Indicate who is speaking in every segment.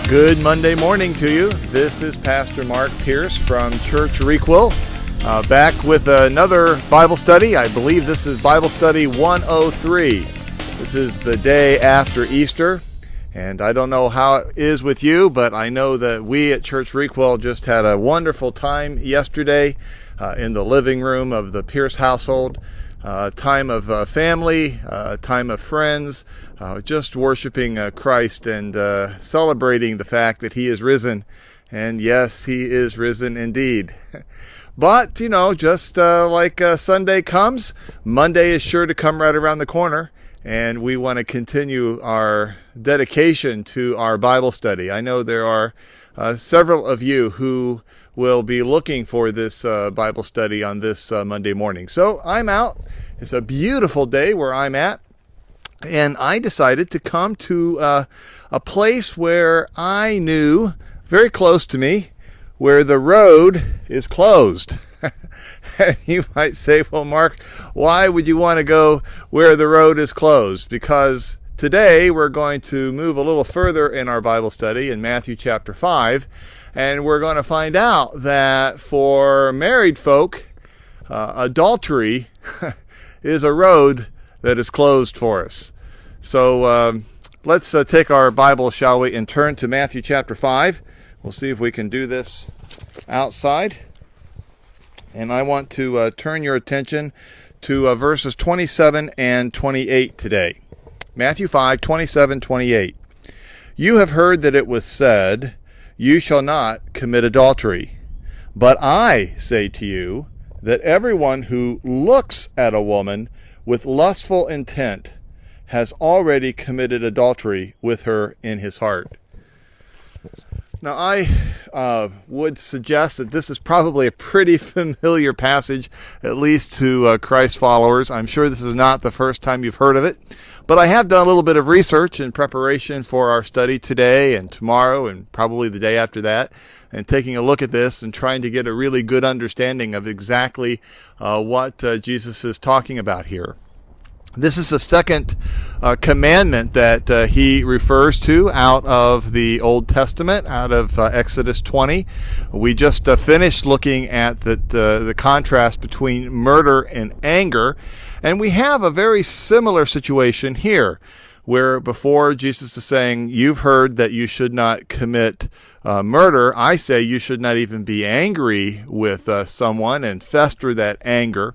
Speaker 1: Good Monday morning to you. This is Pastor Mark Pierce from Church Requel, back with another Bible study. I believe this is Bible Study 103. This is the day after Easter, and I don't know how it is with you, but I know that we at Church Requel just had a wonderful time yesterday in the living room of the Pierce household. Time of family, time of friends, just worshiping Christ and celebrating the fact that He is risen. And yes, He is risen indeed. But, you know, just like Sunday comes, Monday is sure to come right around the corner. And we want to continue our dedication to our Bible study. I know there are several of you who will be looking for this Bible study on this Monday morning. So I'm out. It's a beautiful day where I'm at. And I decided to come to a place where I knew, very close to me, where the road is closed. And you might say, well, Mark, why would you want to go where the road is closed? Because today we're going to move a little further in our Bible study in Matthew chapter 5. And we're going to find out that for married folk, adultery is a road that is closed for us. So let's take our Bible, shall we, and turn to Matthew chapter 5. We'll see if we can do this outside. And I want to turn your attention to verses 27 and 28 today. Matthew 5, 27, 28. You have heard that it was said, you shall not commit adultery. But I say to you that everyone who looks at a woman with lustful intent has already committed adultery with her in his heart. Now, I would suggest that this is probably a pretty familiar passage, at least to Christ followers. I'm sure this is not the first time you've heard of it. But I have done a little bit of research in preparation for our study today and tomorrow and probably the day after that, and taking a look at this and trying to get a really good understanding of exactly what Jesus is talking about here. This is the second commandment that he refers to out of the Old Testament, out of Exodus 20. We just finished looking at the contrast between murder and anger, and we have a very similar situation here, where before Jesus is saying, you've heard that you should not commit murder. I say you should not even be angry with someone and fester that anger.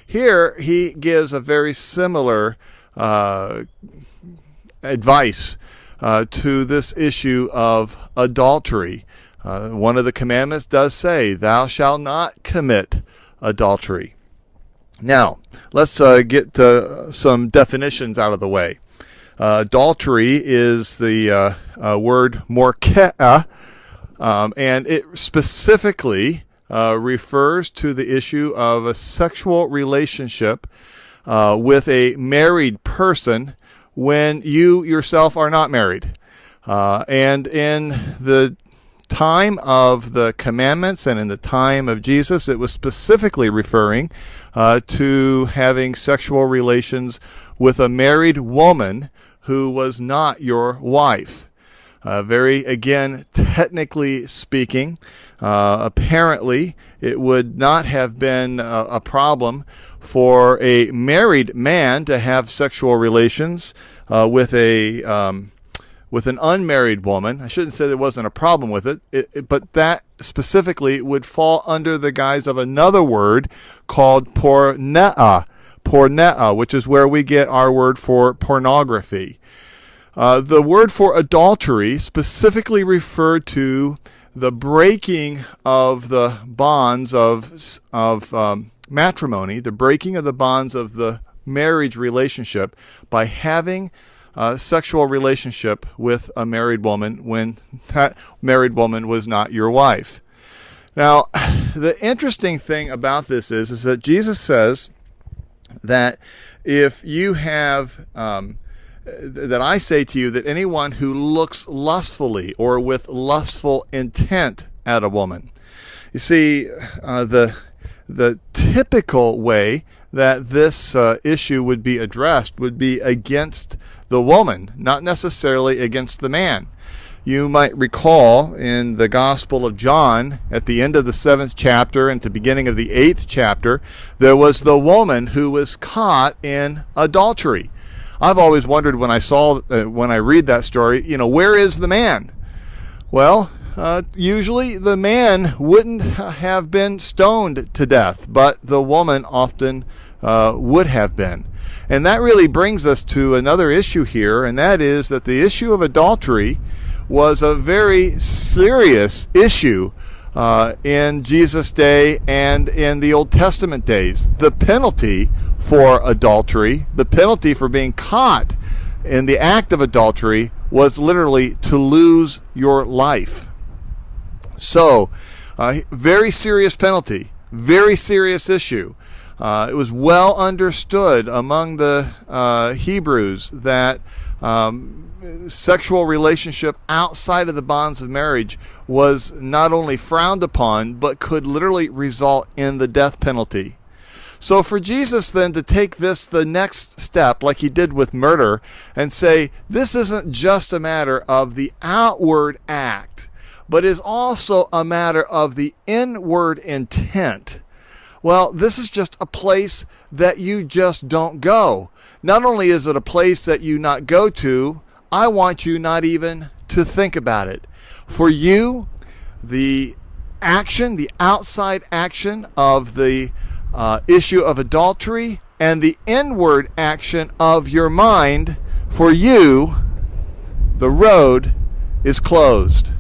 Speaker 1: Here, he gives a very similar advice to this issue of adultery. One of the commandments does say, thou shalt not commit adultery. Now, let's get some definitions out of the way. Adultery is the word morkeah, and it specifically refers to the issue of a sexual relationship with a married person when you yourself are not married. And in the time of the commandments and in the time of Jesus, it was specifically referring to having sexual relations with a married woman who was not your wife. Very, again, technically speaking, apparently it would not have been a problem for a married man to have sexual relations with an unmarried woman. I shouldn't say there wasn't a problem with it, but that specifically would fall under the guise of another word called porneia, which is where we get our word for pornography. The word for adultery specifically referred to the breaking of the bonds of matrimony, the breaking of the bonds of the marriage relationship by having a sexual relationship with a married woman when that married woman was not your wife. Now, the interesting thing about this is that Jesus says that if you have that I say to you that anyone who looks lustfully or with lustful intent at a woman. You see, the typical way that this issue would be addressed would be against the woman, not necessarily against the man. You might recall in the Gospel of John, at the end of the 7th chapter and the beginning of the 8th chapter, there was the woman who was caught in adultery. I've always wondered when I read that story, where is the man? Well, usually the man wouldn't have been stoned to death, but the woman often would have been. And that really brings us to another issue here, and that is that the issue of adultery was a very serious issue in Jesus' day and in the Old Testament days. The penalty for adultery, the penalty for being caught in the act of adultery, was literally to lose your life. So, very serious penalty, very serious issue. It was well understood among the Hebrews that sexual relationship outside of the bonds of marriage was not only frowned upon, but could literally result in the death penalty. So for Jesus then to take this the next step, like he did with murder, and say, this isn't just a matter of the outward act, but is also a matter of the inward intent. Well, this is just a place that you just don't go. Not only is it a place that you not go to, I want you not even to think about it. For you, the action, the outside action of the issue of adultery and the inward action of your mind, for you, the road is closed.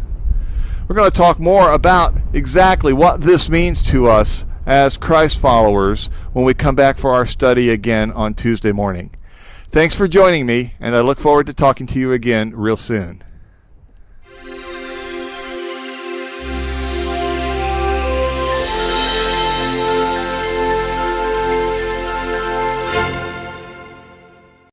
Speaker 1: We're going to talk more about exactly what this means to us as Christ followers when we come back for our study again on Tuesday morning. Thanks for joining me, and I look forward to talking to you again real soon.